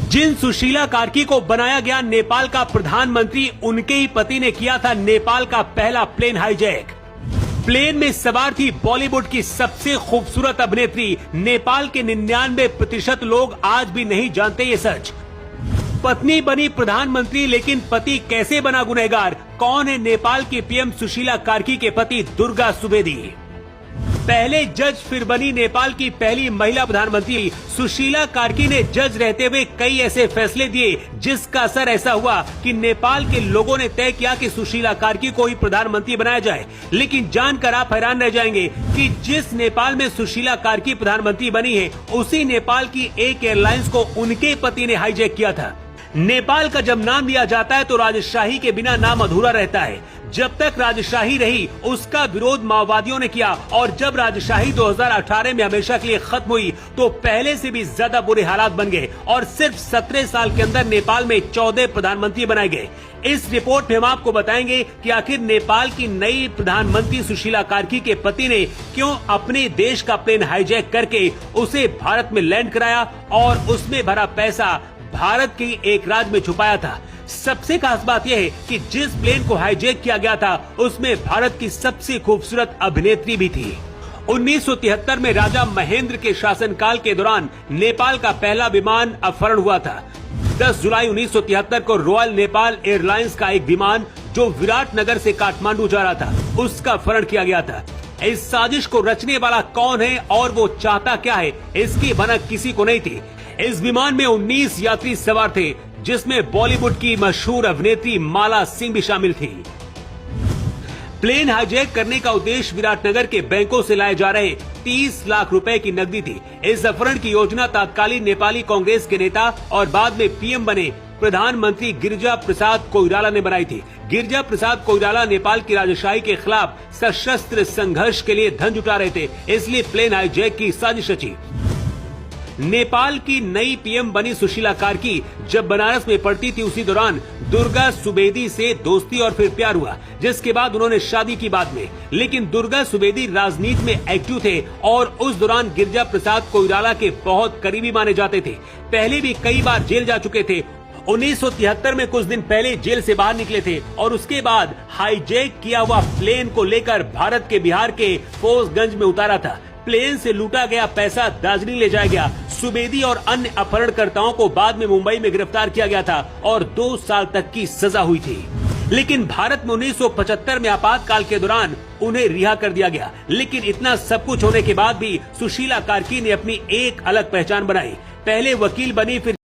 जिन सुशीला कार्की को बनाया गया नेपाल का प्रधानमंत्री, उनके ही पति ने किया था नेपाल का पहला प्लेन हाईजैक। प्लेन में सवार थी बॉलीवुड की सबसे खूबसूरत अभिनेत्री। नेपाल के 99% लोग आज भी नहीं जानते ये सच। पत्नी बनी प्रधानमंत्री, लेकिन पति कैसे बना गुनहगार? कौन है नेपाल की पीएम सुशीला कार्की के पति दुर्गा सुवेदी? पहले जज फिर बनी नेपाल की पहली महिला प्रधानमंत्री। सुशीला कार्की ने जज रहते हुए कई ऐसे फैसले दिए जिसका असर ऐसा हुआ कि नेपाल के लोगों ने तय किया कि सुशीला कार्की को ही प्रधानमंत्री बनाया जाए। लेकिन जानकर आप हैरान रह जाएंगे कि जिस नेपाल में सुशीला कार्की प्रधानमंत्री बनी है, उसी नेपाल की एक एयरलाइंस को उनके पति ने हाईजैक किया था। नेपाल का जब नाम लिया जाता है तो राजशाही के बिना नाम अधूरा रहता है। जब तक राजशाही रही, उसका विरोध माओवादियों ने किया, और जब राजशाही 2018 में हमेशा के लिए खत्म हुई तो पहले से भी ज्यादा बुरे हालात बन गए और सिर्फ 17 साल के अंदर नेपाल में 14 प्रधानमंत्री बनाए गए। इस रिपोर्ट में हम आपको बताएंगे कि आखिर नेपाल की नई प्रधानमंत्री सुशीला कार्की के पति ने क्यों अपने देश का प्लेन हाईजैक करके उसे भारत में लैंड कराया और उसमें भरा पैसा भारत के एक राज्य में छुपाया था। सबसे खास बात यह है कि जिस प्लेन को हाईजैक किया गया था, उसमें भारत की सबसे खूबसूरत अभिनेत्री भी थी। 1973 में राजा महेंद्र के शासनकाल के दौरान नेपाल का पहला विमान अपहरण हुआ था। 10 जुलाई 1973 को रॉयल नेपाल एयरलाइंस का एक विमान जो विराटनगर से काठमांडू जा रहा था, उसका अपहरण किया गया था। इस साजिश को रचने वाला कौन है और वो चाहता क्या है, इसकी भनक किसी को नहीं थी। इस विमान में 19 यात्री सवार थे, जिसमें बॉलीवुड की मशहूर अभिनेत्री माला सिंह भी शामिल थी। प्लेन हाईजैक करने का उद्देश्य विराटनगर के बैंकों से लाए जा रहे 30 लाख रुपए की नकदी थी। इस अपहरण की योजना तत्कालीन नेपाली कांग्रेस के नेता और बाद में पीएम बने प्रधानमंत्री गिरिजा प्रसाद कोइराला ने बनाई थी। गिरिजा प्रसाद कोइराला नेपाल की राजशाही के खिलाफ सशस्त्र संघर्ष के लिए धन जुटा रहे थे, इसलिए प्लेन हाईजैक की साजिश रची। नेपाल की नई पीएम बनी सुशीला कार्की जब बनारस में पढ़ती थी, उसी दौरान दुर्गा सुवेदी से दोस्ती और फिर प्यार हुआ, जिसके बाद उन्होंने शादी की बाद में। लेकिन दुर्गा सुवेदी राजनीति में एक्टिव थे और उस दौरान गिरिजा प्रसाद कोइराला के बहुत करीबी माने जाते थे। पहले भी कई बार जेल जा चुके थे। 1973 में कुछ दिन पहले जेल से बाहर निकले थे और उसके बाद हाईजैक किया हुआ प्लेन को लेकर भारत के बिहार के फोर्सगंज में उतारा था। प्लेन से लूटा गया पैसा दार्जिलिंग ले जाया गया। सुवेदी और अन्य अपहरणकर्ताओं को बाद में मुंबई में गिरफ्तार किया गया था और 2 साल तक की सजा हुई थी। लेकिन भारत में 1975 में आपातकाल के दौरान उन्हें रिहा कर दिया गया। लेकिन इतना सब कुछ होने के बाद भी सुशीला कार्की ने अपनी एक अलग पहचान बनाई। पहले वकील बनी, फिर